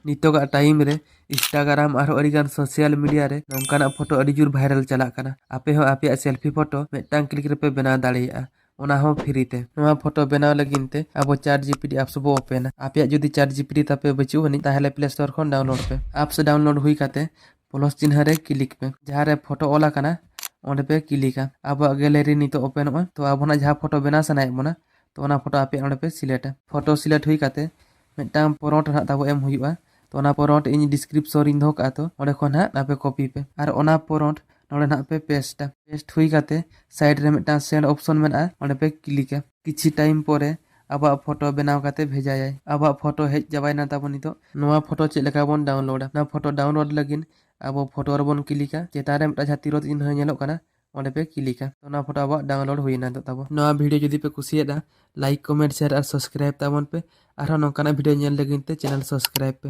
नितोगा time रे Instagram और अड़ीगान social media रे नोंकाना फोटो अड़ी जोर वायरल चला काना। आपे हो आपे सेल्फी फोटो मिदटांग क्लिक रे पे बनाव दाड़ेयागा ओना हो फ्री ते। नोआ फोटो बनाव लगिन ते अब चैट जीपीटी एप्स बो ओपेन आपे जुदी चैट जीपीटी तापे बचू हनी ताहले प्ले स्टोर खन डाउनलोड पे एप्स डाउनलोड हुई काते प्लस चिन्ह रे क्लिक पे जहाँ रे फोटो ओला काना ओंडे पे क्लिका अब गैलरी नितो ओपेन हो तो अब जहाँ फोटो बना सनाए बना तो ओना फोटो आपे ओंडे पे सिलेक्ट फोटो सिलेक्ट हुई काते मिदटांग प्रोंट ना ताबो एम हुईबा तो ओना प्रोंट इन डिस्क्रिप्शन रिन दो का तो ओंडे खन हा आपे कॉपी पे और ओना प्रोंट नोडे ना पे पेस्ट हुई काते साइड रे मिदटांग सेंड ऑप्शन मेना ओंडे पे क्लिक किछि टाइम परे अब फोटो बनाव काते भेजाय अब फोटो हेज जाबायना ताबो नितो नोआ फोटो चेक लेका बोन डाउनलोड ना फोटो डाउनलोड लगिन अब फोटो रे बोन क्लिका चेतान रे मिदटांग तिरो चिन्ह नेलोग काना ओंडे पे क्लिका ओना फोटो अब डाउनलोड हुईना ताबो। नोआ वीडियो जदि पे कुसियादा लाइक कमेंट शेयर और सब्सक्राइब ताबन पे और नोंकाना वीडियो नेल लगिन ते चैनल सब्सक्राइब पे।